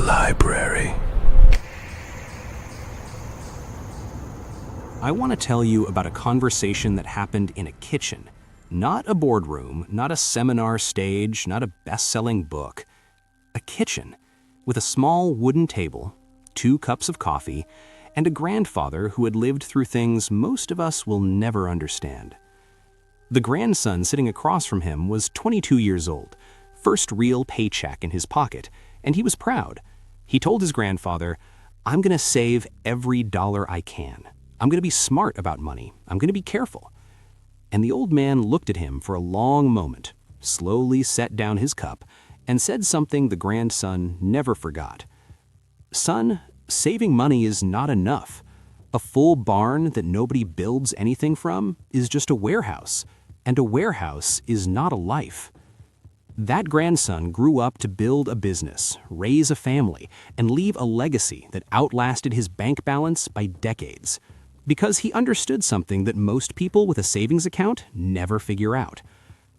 Library. I want to tell you about a conversation that happened in a kitchen. Not a boardroom, not a seminar stage, not a best-selling book. A kitchen with a small wooden table, 2 cups of coffee, and a grandfather who had lived through things most of us will never understand. The grandson sitting across from him was 22 years old, first real paycheck in his pocket, and he was proud. He told his grandfather, "I'm going to save every dollar I can. I'm going to be smart about money. I'm going to be careful." And the old man looked at him for a long moment, slowly set down his cup, and said something the grandson never forgot. "Son, saving money is not enough. A full barn that nobody builds anything from is just a warehouse, and a warehouse is not a life." That grandson grew up to build a business, raise a family, and leave a legacy that outlasted his bank balance by decades. Because he understood something that most people with a savings account never figure out.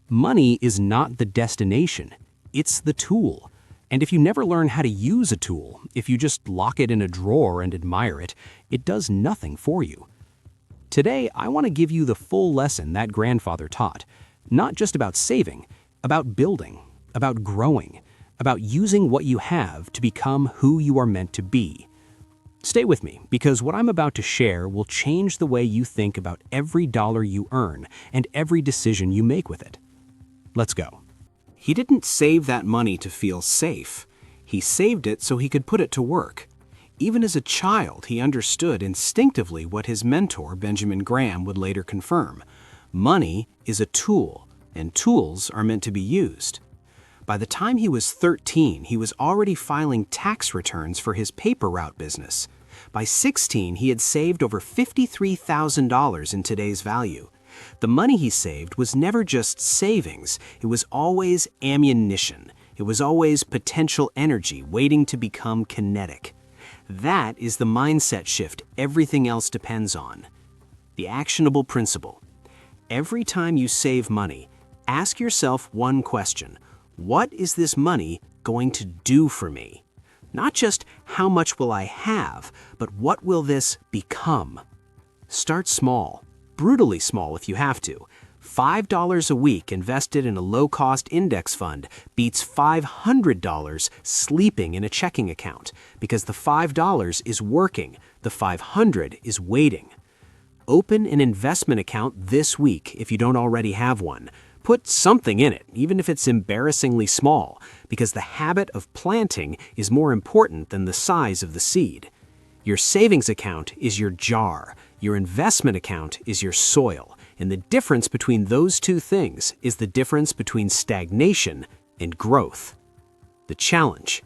Money is not the destination, it's the tool. And if you never learn how to use a tool, if you just lock it in a drawer and admire it, it does nothing for you. Today, I want to give you the full lesson that grandfather taught, not just about saving, about building, about growing, about using what you have to become who you are meant to be. Stay with me, because what I'm about to share will change the way you think about every dollar you earn and every decision you make with it. Let's go. He didn't save that money to feel safe. He saved it so he could put it to work. Even as a child, he understood instinctively what his mentor, Benjamin Graham, would later confirm. Money is a tool, and tools are meant to be used. By the time he was 13, he was already filing tax returns for his paper route business. By 16, he had saved over $53,000 in today's value. The money he saved was never just savings, it was always ammunition. It was always potential energy waiting to become kinetic. That is the mindset shift everything else depends on. The actionable principle. Every time you save money, ask yourself one question. What is this money going to do for me? Not just how much will I have, but what will this become? Start small, brutally small if you have to. $5 a week invested in a low-cost index fund beats $500 sleeping in a checking account because the $5 is working, the $500 is waiting. Open an investment account this week if you don't already have one. Put something in it, even if it's embarrassingly small, because the habit of planting is more important than the size of the seed. Your savings account is your jar. Your investment account is your soil. And the difference between those two things is the difference between stagnation and growth. The challenge.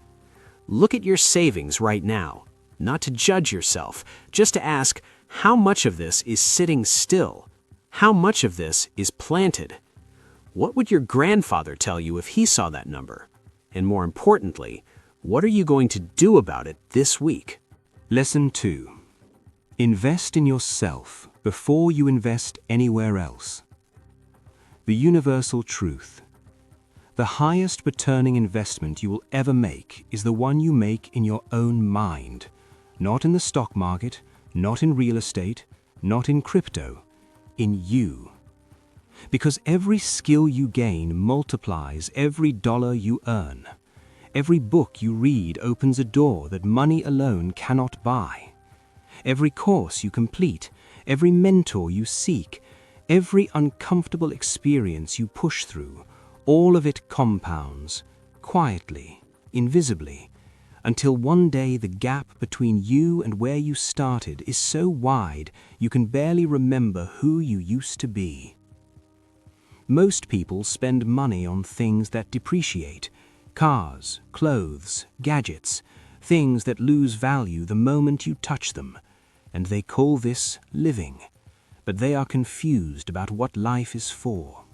Look at your savings right now. Not to judge yourself, just to ask, how much of this is sitting still? How much of this is planted? What would your grandfather tell you if he saw that number? And more importantly, what are you going to do about it this week? Lesson 2. Invest in yourself before you invest anywhere else. The universal truth. The highest returning investment you will ever make is the one you make in your own mind, not in the stock market, not in real estate, not in crypto, in you. Because every skill you gain multiplies every dollar you earn. Every book you read opens a door that money alone cannot buy. Every course you complete, every mentor you seek, every uncomfortable experience you push through, all of it compounds, quietly, invisibly, until one day the gap between you and where you started is so wide you can barely remember who you used to be. Most people spend money on things that depreciate, cars, clothes, gadgets, things that lose value the moment you touch them, and they call this living, but they are confused about what life is for.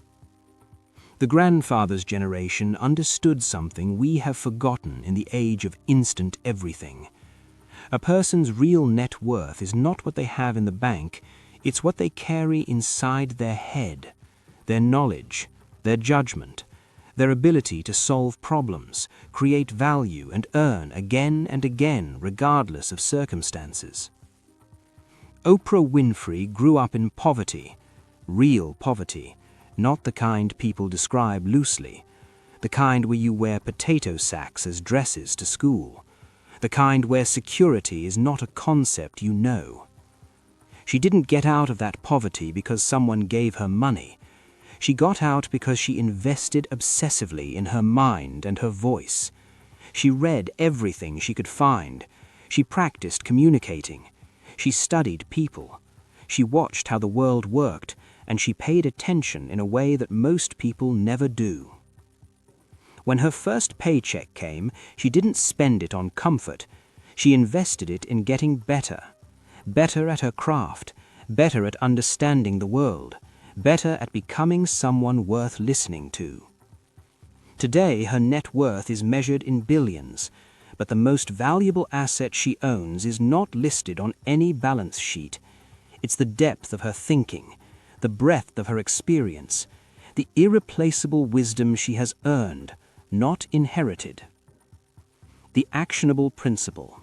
The grandfather's generation understood something we have forgotten in the age of instant everything. A person's real net worth is not what they have in the bank, it's what they carry inside their head, their knowledge, their judgment, their ability to solve problems, create value, and earn again and again regardless of circumstances. Oprah Winfrey grew up in poverty, real poverty, not the kind people describe loosely, the kind where you wear potato sacks as dresses to school, the kind where security is not a concept you know. She didn't get out of that poverty because someone gave her money. She got out because she invested obsessively in her mind and her voice. She read everything she could find. She practiced communicating. She studied people. She watched how the world worked, and she paid attention in a way that most people never do. When her first paycheck came, she didn't spend it on comfort. She invested it in getting better. Better at her craft, better at understanding the world, better at becoming someone worth listening to. Today, her net worth is measured in billions, but the most valuable asset she owns is not listed on any balance sheet. It's the depth of her thinking, the breadth of her experience, the irreplaceable wisdom she has earned, not inherited. The actionable principle.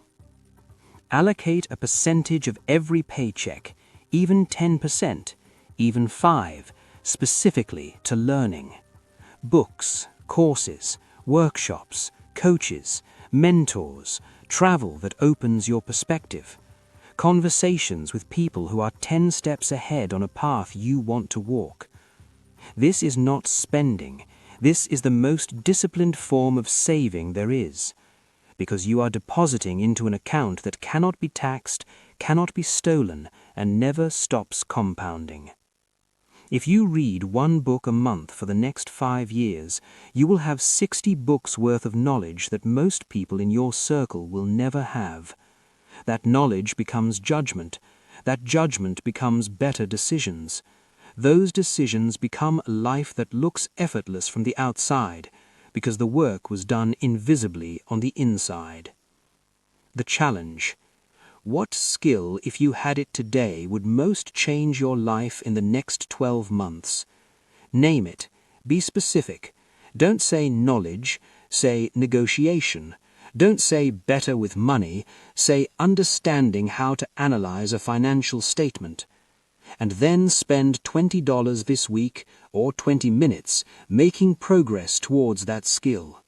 Allocate a percentage of every paycheck, even 10%, even 5%, specifically to learning. Books, courses, workshops, coaches, mentors, travel that opens your perspective, conversations with people who are 10 steps ahead on a path you want to walk. This is not spending. This is the most disciplined form of saving there is, because you are depositing into an account that cannot be taxed, cannot be stolen, and never stops compounding. If you read 1 book a month for the next 5 years, you will have 60 books worth of knowledge that most people in your circle will never have. That knowledge becomes judgment. That judgment becomes better decisions. Those decisions become a life that looks effortless from the outside, because the work was done invisibly on the inside. The challenge. What skill, if you had it today, would most change your life in the next 12 months? Name it. Be specific. Don't say knowledge, say negotiation. Don't say better with money, say understanding how to analyze a financial statement. And then spend $20 this week or 20 minutes making progress towards that skill.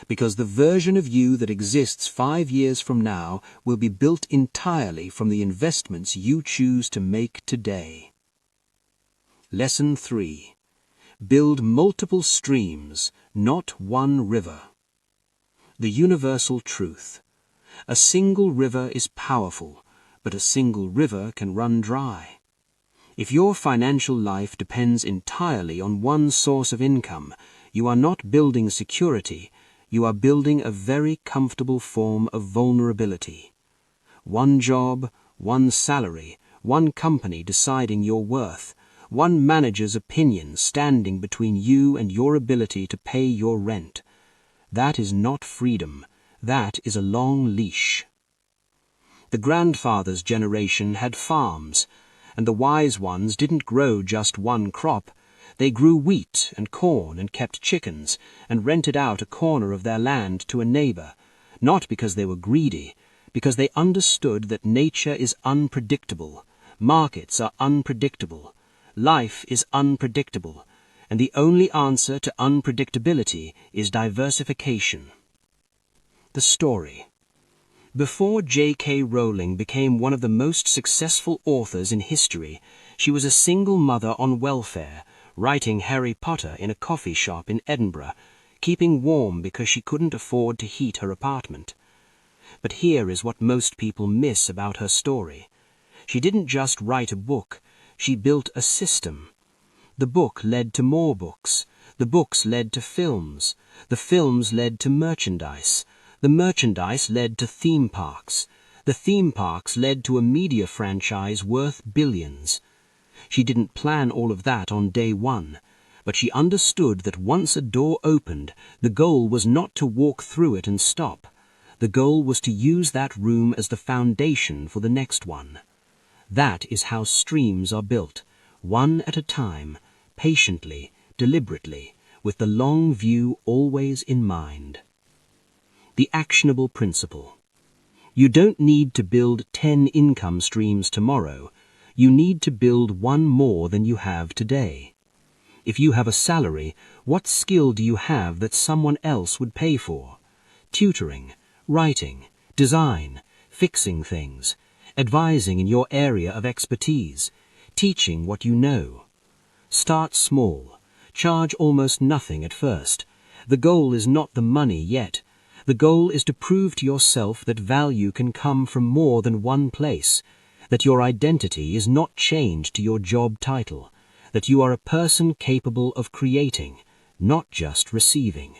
Because the version of you that exists 5 years from now will be built entirely from the investments you choose to make today. Lesson 3. Build multiple streams, not one river. The universal truth. A single river is powerful, but a single river can run dry. If your financial life depends entirely on one source of income, you are not building security, you are building a very comfortable form of vulnerability. One job, one salary, one company deciding your worth, one manager's opinion standing between you and your ability to pay your rent. That is not freedom. That is a long leash. The grandfather's generation had farms, and the wise ones didn't grow just one crop. They grew wheat and corn and kept chickens and rented out a corner of their land to a neighbor, not because they were greedy, because they understood that nature is unpredictable, markets are unpredictable, life is unpredictable, and the only answer to unpredictability is diversification. The story. Before J.K. Rowling became one of the most successful authors in history, she was a single mother on welfare, writing Harry Potter in a coffee shop in Edinburgh, keeping warm because she couldn't afford to heat her apartment. But here is what most people miss about her story. She didn't just write a book, she built a system. The book led to more books, the books led to films, the films led to merchandise, the merchandise led to theme parks, the theme parks led to a media franchise worth billions. She didn't plan all of that on day one, but she understood that once a door opened, the goal was not to walk through it and stop. The goal was to use that room as the foundation for the next one. That is how streams are built, one at a time, patiently, deliberately, with the long view always in mind. The actionable principle. You don't need to build 10 income streams tomorrow. You need to build one more than you have today. If you have a salary, what skill do you have that someone else would pay for? Tutoring, writing, design, fixing things, advising in your area of expertise, teaching what you know. Start small. Charge almost nothing at first. The goal is not the money yet. The goal is to prove to yourself that value can come from more than one place, that your identity is not chained to your job title, that you are a person capable of creating, not just receiving.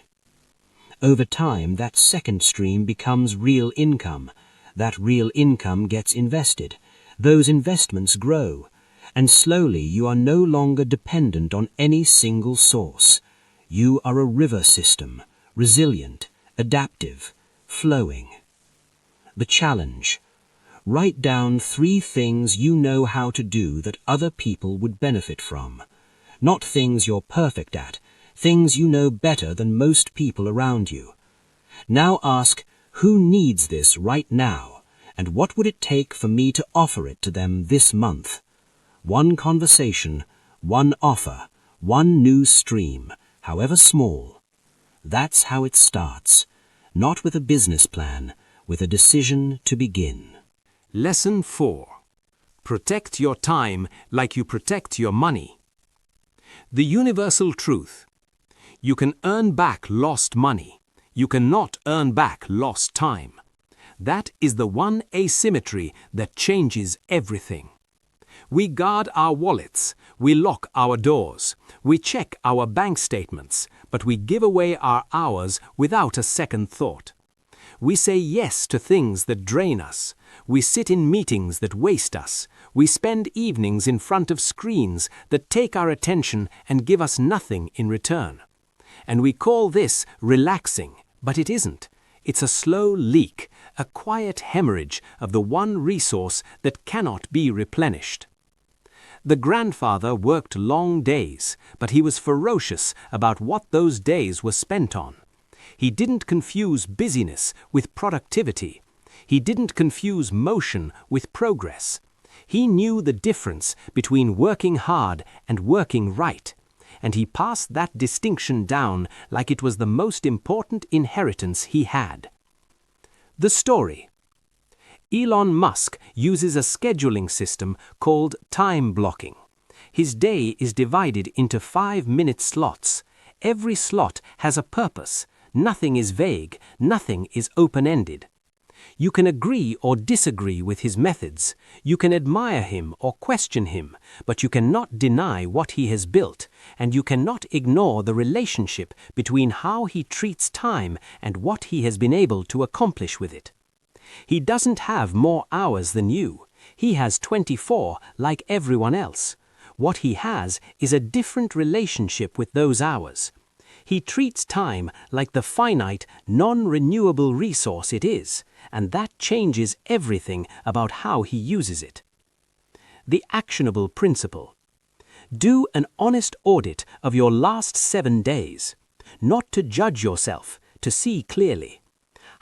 Over time, that second stream becomes real income. That real income gets invested. Those investments grow. And slowly you are no longer dependent on any single source. You are a river system, resilient, adaptive, flowing. The challenge. Write down 3 things you know how to do that other people would benefit from. Not things you're perfect at, things you know better than most people around you. Now ask, who needs this right now, and what would it take for me to offer it to them this month? One conversation, one offer, one new stream, however small. That's how it starts, not with a business plan, with a decision to begin. Lesson 4. Protect your time like you protect your money. The universal truth. You can earn back lost money. You cannot earn back lost time. That is the one asymmetry that changes everything. We guard our wallets, we lock our doors, we check our bank statements, but we give away our hours without a second thought. We say yes to things that drain us. We sit in meetings that waste us. We spend evenings in front of screens that take our attention and give us nothing in return. And we call this relaxing, but it isn't. It's a slow leak, a quiet hemorrhage of the one resource that cannot be replenished. The grandfather worked long days, but he was ferocious about what those days were spent on. He didn't confuse busyness with productivity. He didn't confuse motion with progress. He knew the difference between working hard and working right, and he passed that distinction down like it was the most important inheritance he had. The story. Elon Musk uses a scheduling system called time blocking. His day is divided into 5-minute slots. Every slot has a purpose. Nothing is vague. Nothing is open-ended. You can agree or disagree with his methods. You can admire him or question him, but you cannot deny what he has built, and you cannot ignore the relationship between how he treats time and what he has been able to accomplish with it. He doesn't have more hours than you. He has 24 like everyone else. What he has is a different relationship with those hours. He treats time like the finite, non-renewable resource it is, and that changes everything about how he uses it. The actionable principle. Do an honest audit of your last 7 days, not to judge yourself, to see clearly.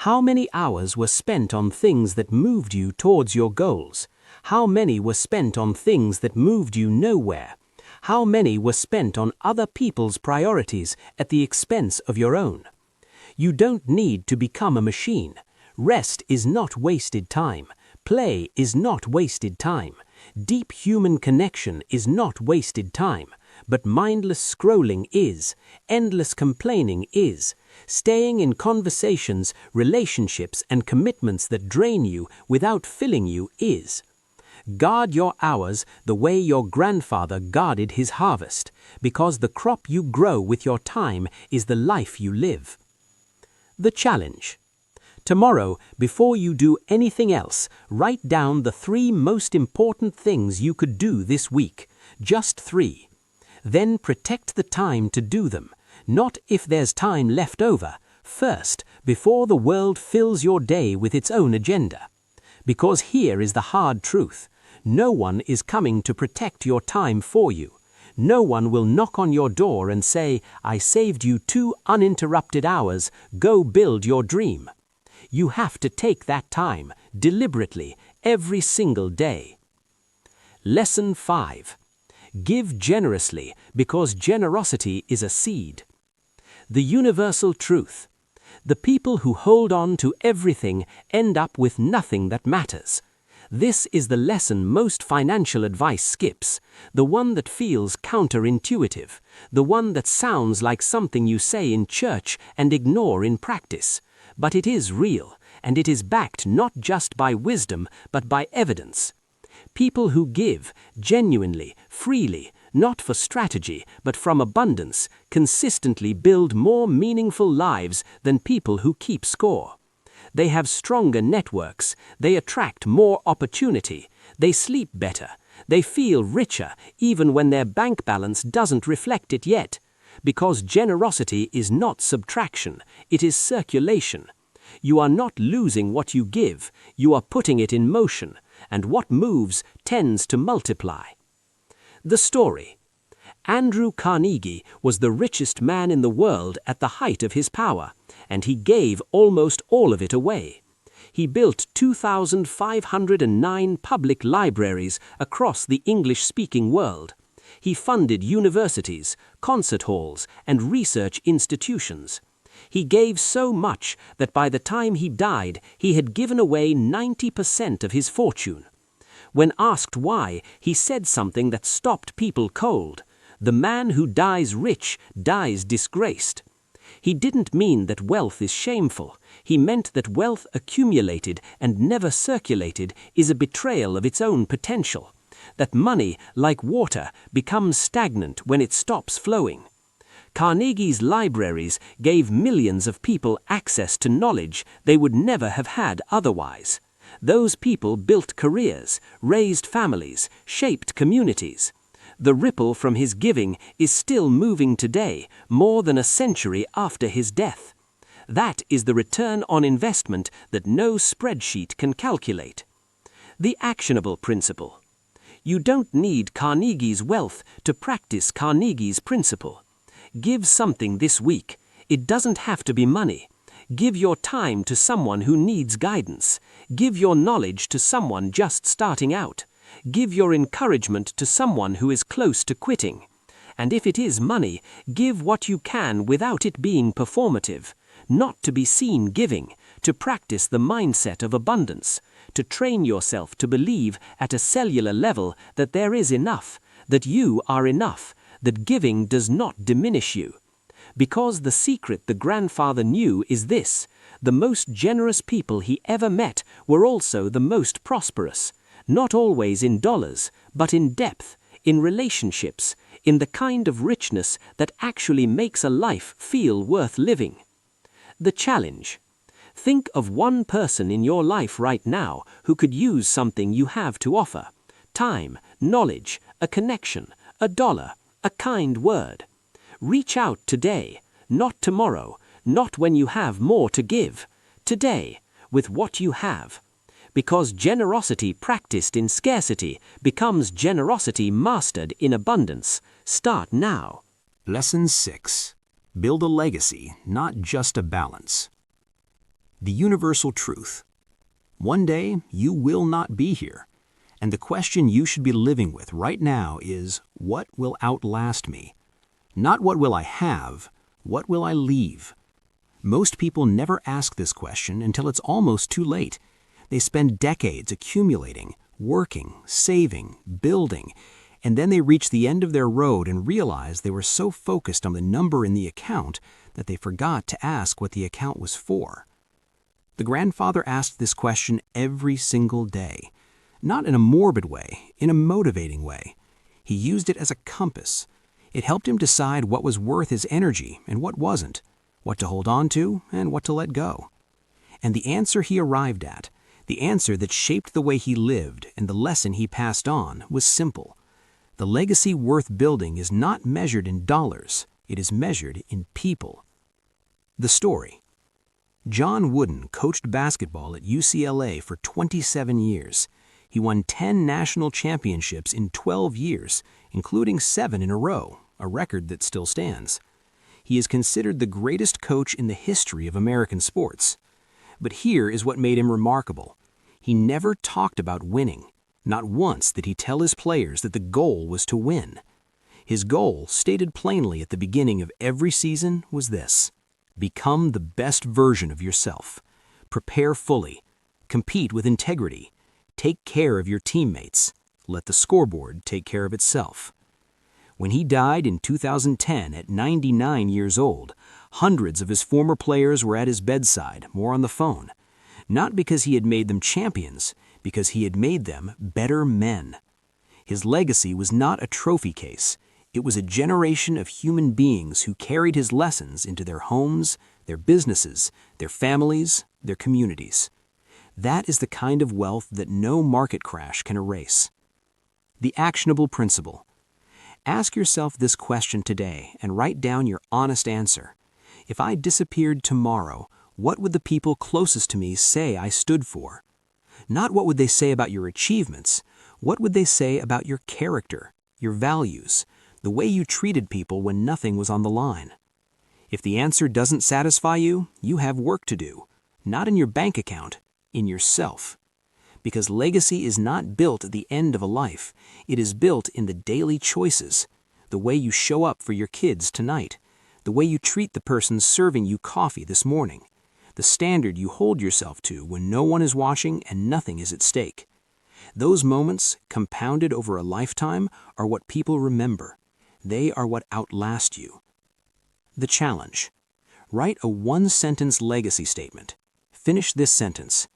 How many hours were spent on things that moved you towards your goals? How many were spent on things that moved you nowhere? How many were spent on other people's priorities at the expense of your own? You don't need to become a machine. Rest is not wasted time. Play is not wasted time. Deep human connection is not wasted time. But mindless scrolling is. Endless complaining is. Staying in conversations, relationships, and commitments that drain you without filling you is. Guard your hours the way your grandfather guarded his harvest, because the crop you grow with your time is the life you live. The challenge. Tomorrow, before you do anything else, write down the 3 most important things you could do this week. Just 3. Then protect the time to do them, not if there's time left over, first, before the world fills your day with its own agenda. Because here is the hard truth. No one is coming to protect your time for you. No one will knock on your door and say, "I saved you 2 uninterrupted hours, go build your dream." You have to take that time, deliberately, every single day. Lesson 5. Give generously, because generosity is a seed. The universal truth. The people who hold on to everything end up with nothing that matters. This is the lesson most financial advice skips, the one that feels counterintuitive, the one that sounds like something you say in church and ignore in practice. But it is real, and it is backed not just by wisdom, but by evidence. People who give, genuinely, freely, not for strategy, but from abundance, consistently build more meaningful lives than people who keep score. They have stronger networks, they attract more opportunity, they sleep better, they feel richer even when their bank balance doesn't reflect it yet. Because generosity is not subtraction, it is circulation. You are not losing what you give, you are putting it in motion, and what moves tends to multiply. The story. Andrew Carnegie was the richest man in the world at the height of his power, and he gave almost all of it away. He built 2,509 public libraries across the English-speaking world. He funded universities, concert halls, and research institutions. He gave so much that by the time he died, he had given away 90% of his fortune. When asked why, he said something that stopped people cold. The man who dies rich dies disgraced. He didn't mean that wealth is shameful. He meant that wealth accumulated and never circulated is a betrayal of its own potential. That money, like water, becomes stagnant when it stops flowing. Carnegie's libraries gave millions of people access to knowledge they would never have had otherwise. Those people built careers, raised families, shaped communities. The ripple from his giving is still moving today, more than a century after his death. That is the return on investment that no spreadsheet can calculate. The actionable principle. You don't need Carnegie's wealth to practice Carnegie's principle. Give something this week. It doesn't have to be money. Give your time to someone who needs guidance. Give your knowledge to someone just starting out. Give your encouragement to someone who is close to quitting. And if it is money, give what you can without it being performative. Not to be seen giving, to practice the mindset of abundance, to train yourself to believe at a cellular level that there is enough, that you are enough, that giving does not diminish you. Because the secret the grandfather knew is this: the most generous people he ever met were also the most prosperous, not always in dollars, but in depth, in relationships, in the kind of richness that actually makes a life feel worth living. The challenge. Think of one person in your life right now who could use something you have to offer: time, knowledge, a connection, a dollar, a kind word. Reach out today, not tomorrow, not when you have more to give. Today, with what you have. Because generosity practiced in scarcity becomes generosity mastered in abundance. Start now. Lesson 6. Build a legacy, not just a balance. The universal truth. One day, you will not be here. And the question you should be living with right now is, what will outlast me? Not what will I have, what will I leave? Most people never ask this question until it's almost too late. They spend decades accumulating, working, saving, building, and then they reach the end of their road and realize they were so focused on the number in the account that they forgot to ask what the account was for. The grandfather asked this question every single day, not in a morbid way, in a motivating way. He used it as a compass. It helped him decide what was worth his energy and what wasn't, what to hold on to and what to let go. And the answer he arrived at, the answer that shaped the way he lived and the lesson he passed on, was simple. The legacy worth building is not measured in dollars, it is measured in people. The story. John Wooden coached basketball at UCLA for 27 years. He won 10 national championships in 12 years, including 7 in a row, a record that still stands. He is considered the greatest coach in the history of American sports. But here is what made him remarkable. He never talked about winning. Not once did he tell his players that the goal was to win. His goal, stated plainly at the beginning of every season, was this: become the best version of yourself. Prepare fully. Compete with integrity. Take care of your teammates. Let the scoreboard take care of itself. When he died in 2010 at 99 years old, hundreds of his former players were at his bedside, more on the phone. Not because he had made them champions, because he had made them better men. His legacy was not a trophy case. It was a generation of human beings who carried his lessons into their homes, their businesses, their families, their communities. That is the kind of wealth that no market crash can erase. The actionable principle. Ask yourself this question today and write down your honest answer. If I disappeared tomorrow, what would the people closest to me say I stood for? Not what would they say about your achievements. What would they say about your character, your values, the way you treated people when nothing was on the line? If the answer doesn't satisfy you, you have work to do. Not in your bank account, in yourself. Because legacy is not built at the end of a life. It is built in the daily choices, the way you show up for your kids tonight, the way you treat the person serving you coffee this morning, the standard you hold yourself to when no one is watching and nothing is at stake. Those moments, compounded over a lifetime, are what people remember. They are what outlast you. The challenge. Write a one-sentence legacy statement. Finish this sentence.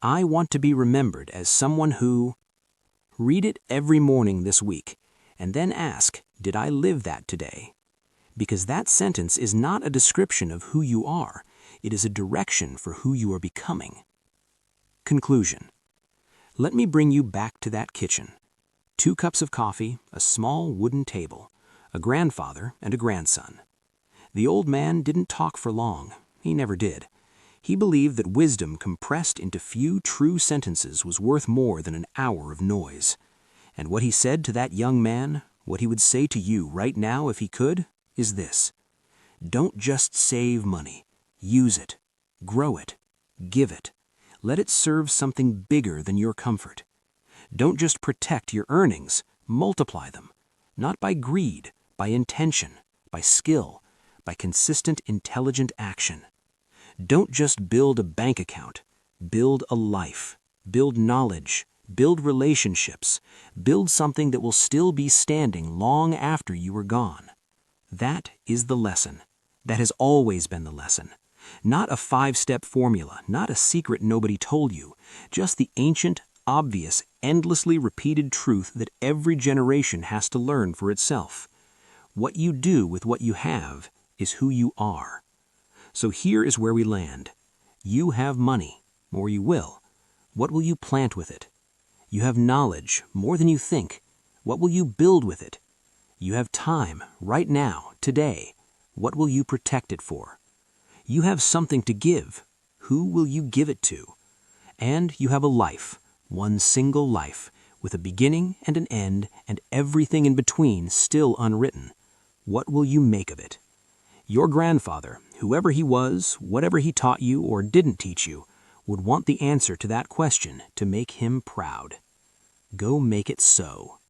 I want to be remembered as someone who... Read it every morning this week, and then ask, did I live that today? Because that sentence is not a description of who you are. It is a direction for who you are becoming. Conclusion. Let me bring you back to that kitchen. 2 cups of coffee, a small wooden table, a grandfather and a grandson. The old man didn't talk for long. He never did. He believed that wisdom compressed into few true sentences was worth more than an hour of noise. And what he said to that young man, what he would say to you right now if he could, is this: don't just save money. Use it. Grow it. Give it. Let it serve something bigger than your comfort. Don't just protect your earnings. Multiply them. Not by greed, by intention, by skill, by consistent, intelligent action. Don't just build a bank account. Build a life. Build knowledge. Build relationships. Build something that will still be standing long after you are gone. That is the lesson. That has always been the lesson. Not a 5-step formula, not a secret nobody told you, just the ancient, obvious, endlessly repeated truth that every generation has to learn for itself. What you do with what you have is who you are. So here is where we land. You have money, or you will. What will you plant with it? You have knowledge, more than you think. What will you build with it? You have time, right now, today. What will you protect it for? You have something to give. Who will you give it to? And you have a life, one single life, with a beginning and an end and everything in between still unwritten. What will you make of it? Your grandfather, whoever he was, whatever he taught you or didn't teach you, would want the answer to that question to make him proud. Go make it so.